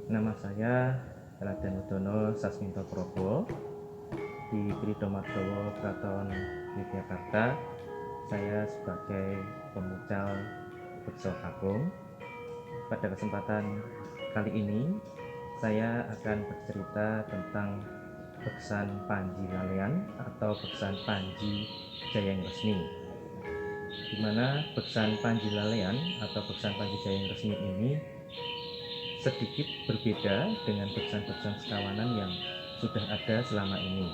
Nama saya Raden Udono Sasminto Probo di Kridomardowo Kraton Yogyakarta. Saya sebagai pemucal Beksa Kakung. Pada kesempatan kali ini saya akan bercerita tentang Beksan Panji Lalean atau Beksan Panji Jayeng Resmi, di mana Beksan Panji Lalean atau Beksan Panji Jayeng Resmi ini sedikit berbeda dengan beksan-beksan sekawanan yang sudah ada selama ini.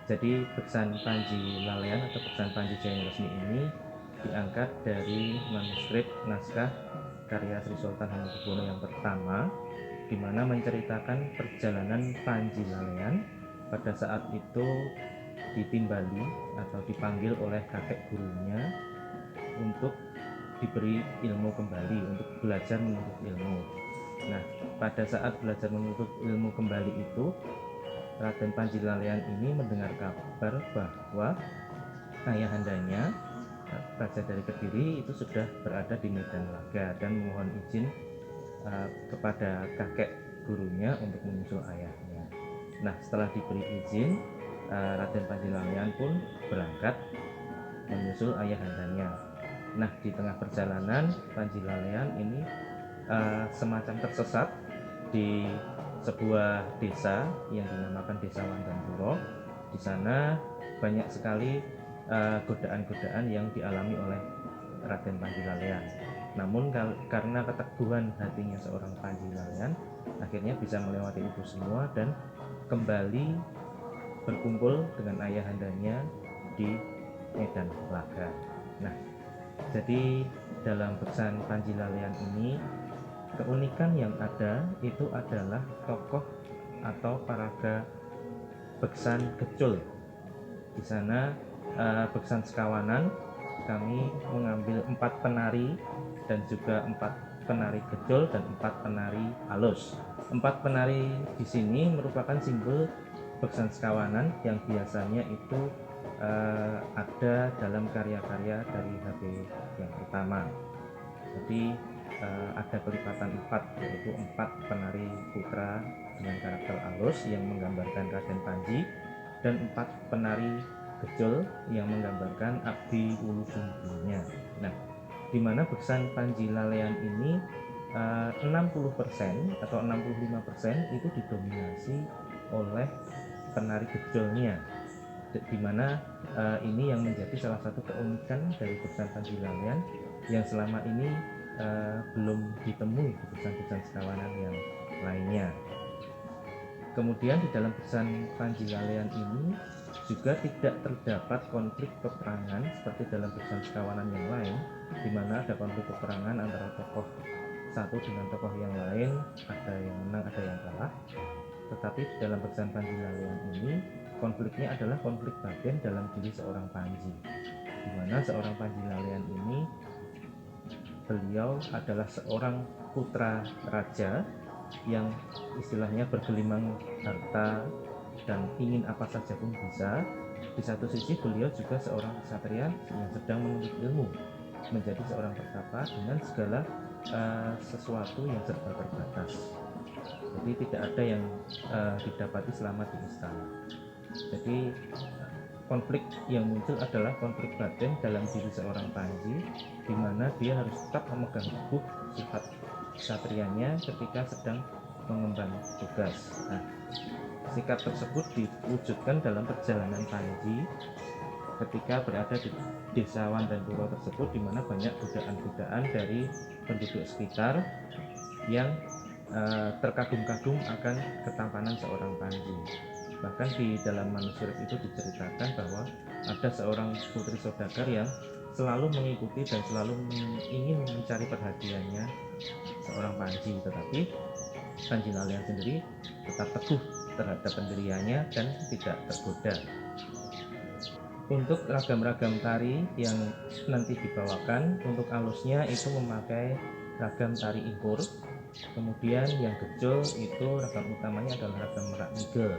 Jadi Beksan Panji Lalean atau Beksan Panji Jayeng Resmi ini diangkat dari manuskrip naskah karya Sri Sultan Hamengkubuwono yang pertama, di mana menceritakan perjalanan Panji Lalean pada saat itu ditimbali atau dipanggil oleh kakek gurunya untuk diberi ilmu kembali, untuk belajar menuntut ilmu. Nah, pada saat belajar menuntut ilmu kembali itu, Raden Panji Lalean ini mendengar kabar bahwa ayahandanya, Raja dari Kediri, itu sudah berada di medan laga dan memohon izin kepada kakek gurunya untuk menyusul ayahnya. Nah, setelah diberi izin, Raden Panji Lalean pun berangkat menyusul ayahandanya. Nah, di tengah perjalanan Panji Lalean ini semacam tersesat di sebuah desa yang dinamakan Desa Wandanduro. Di sana banyak sekali godaan-godaan yang dialami oleh Raden Panji Lalean. Namun karena keteguhan hatinya seorang Panji Lalean, akhirnya bisa melewati itu semua dan kembali berkumpul dengan ayahandanya di medan laga. Nah, jadi dalam Beksan Panji Lalean ini, keunikan yang ada itu adalah tokoh atau paraga beksan gecul. Di sana beksan sekawanan kami mengambil 4 penari dan juga 4 penari gecul dan 4 penari alus. 4 penari di sini merupakan simbol beksan sekawanan yang biasanya itu ada dalam karya-karya dari HB yang pertama. Jadi ada kelipatan 4, yaitu 4 penari putra dengan karakter alus yang menggambarkan Raden Panji dan 4 penari gecul yang menggambarkan abdi ulu bumbunya. Nah, di mana Beksan Panji Lalean ini 60% atau 65% itu didominasi oleh penari geculnya, di mana ini yang menjadi salah satu keunikan dari Beksan Panji Lalean yang selama ini belum ditemui di beksan-beksan sekawanan yang lainnya. Kemudian di dalam Beksan Panji Lalean ini juga tidak terdapat konflik peperangan seperti dalam beksan sekawanan yang lain, di mana ada konflik peperangan antara tokoh satu dengan tokoh yang lain, ada yang menang ada yang kalah. Tetapi di dalam Beksan Panji Lalean ini konfliknya adalah konflik batin dalam diri seorang Panji, di mana seorang Panji Lalean ini beliau adalah seorang putra raja yang istilahnya bergelimang harta dan ingin apa saja pun bisa. Di satu sisi beliau juga seorang ksatria yang sedang menuntut ilmu, menjadi seorang pertapa dengan segala sesuatu yang serba terbatas. Jadi tidak ada yang didapati selama di istana. Jadi konflik yang muncul adalah konflik batin dalam diri seorang Panji, di mana dia harus tetap memegang teguh sifat satrianya ketika sedang mengemban tugas. Nah, sikap tersebut diwujudkan dalam perjalanan Panji ketika berada di Desa Wandanduro tersebut, di mana banyak godaan-godaan dari penduduk sekitar yang terkagum-kagum akan ketampanan seorang Panji. Bahkan di dalam manuskrip itu diceritakan bahwa ada seorang putri saudagar yang selalu mengikuti dan selalu ingin mencari perhatiannya seorang Panji, tetapi Panji Lalean sendiri tetap teguh terhadap pendiriannya dan tidak tergoda. Untuk ragam-ragam tari yang nanti dibawakan, untuk alusnya itu memakai ragam tari ingkur. Kemudian yang gecul itu ragam utamanya adalah ragam merak nigel.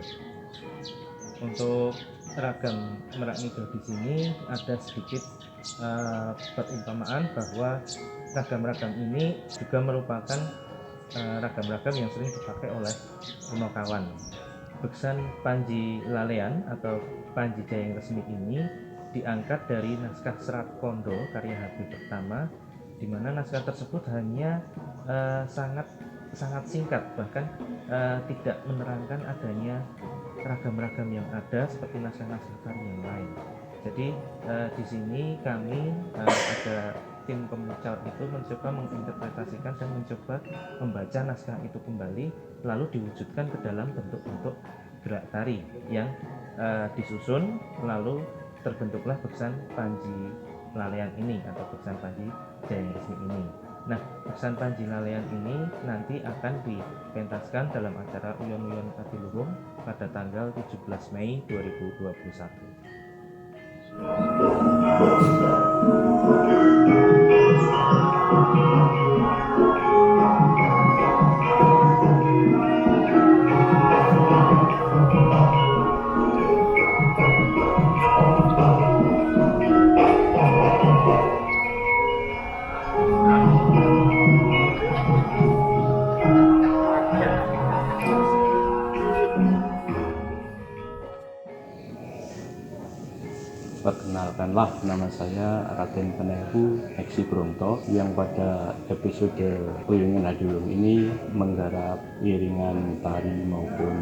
Untuk ragam merak nigel di sini ada sedikit perumpamaan bahwa ragam-ragam ini juga merupakan ragam-ragam yang sering dipakai oleh Punokawan. Beksan Panji Lalean atau Panji Jayeng Resmi ini diangkat dari naskah Serat Kondo karya Habib pertama, di mana naskah tersebut hanya sangat singkat, bahkan tidak menerangkan adanya ragam-ragam yang ada seperti naskah-naskah karya yang lain. Jadi di sini kami ada tim pemucal itu mencoba menginterpretasikan dan mencoba membaca naskah itu kembali, lalu diwujudkan ke dalam bentuk-bentuk gerak tari yang disusun, lalu terbentuklah Beksan Panji Lalean ini atau Beksan Panji Jayeng Resmi ini. Nah, Beksan Panji Lalean ini nanti akan dipentaskan dalam acara Uyon Uyon Adiluhung pada tanggal 17 Mei 2021. Perkenalkanlah, nama saya Raden Penehu Eksi Bronto yang pada episode Uyon Adiluhung ini menggarap iringan tari maupun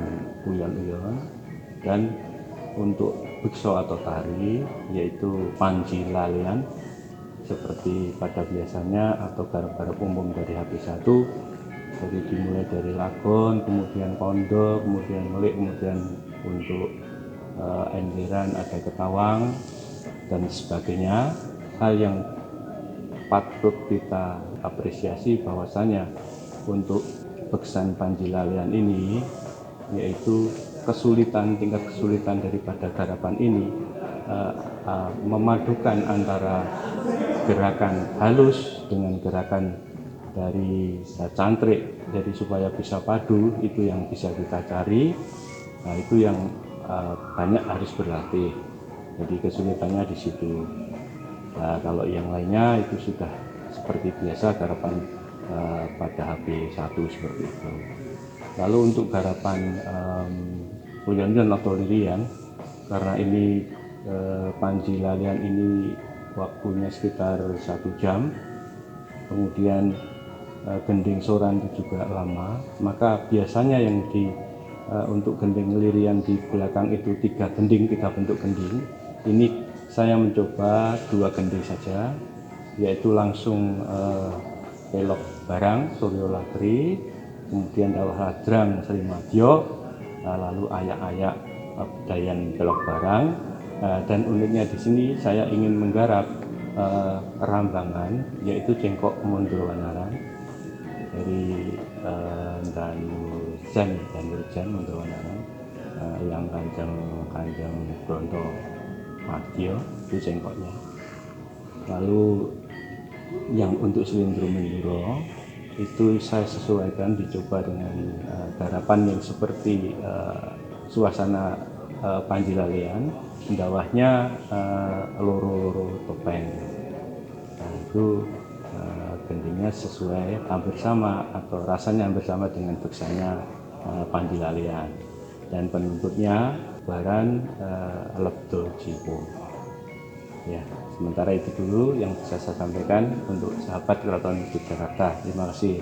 uyon-uyon, dan untuk bekso atau tari yaitu Panji Lalean seperti pada biasanya atau garap-garap umum dari HP1. Jadi dimulai dari lagon, kemudian kondo, kemudian melik, kemudian untuk endiran ada ketawang dan sebagainya. Hal yang patut kita apresiasi bahwasanya untuk Beksan Panji Lalean ini yaitu tingkat kesulitan daripada garapan ini memadukan antara gerakan halus dengan gerakan dari cantrik, jadi supaya bisa padu itu yang bisa kita cari. Nah, itu yang banyak harus berlatih, jadi kesulitannya di situ. Nah, kalau yang lainnya itu sudah seperti biasa garapan pada HP1 seperti itu. Lalu untuk garapan uyon-uyon atau lirian, karena ini Panji Lalean ini waktunya sekitar 1 jam, kemudian gending soran itu juga lama, maka biasanya yang untuk gending lirian di belakang itu 3 bentuk gending. Ini saya mencoba 2 gending saja, yaitu langsung pelok barang Suryo Latri, kemudian dawah hadrang Sri Madyo, lalu ayak-ayak Dayan pelok barang. Dan uniknya di sini saya ingin menggarap rambangan, yaitu Cengkok Mondowanaran dari Danurjan Mondowanaran yang Kanjeng Bronto Madyo itu cengkoknya. Lalu yang untuk Slendro Menduro itu saya sesuaikan, dicoba dengan garapan yang seperti suasana Panji Lalean, bawahnya loro-loro topeng. Nah, itu gendingnya sesuai, hampir sama atau rasanya hampir sama dengan beksannya Panji Lalean, dan penuntutnya baran Lebdo Jiwo. Ya, sementara itu dulu yang bisa saya sampaikan untuk sahabat Keraton Yogyakarta. Terima kasih.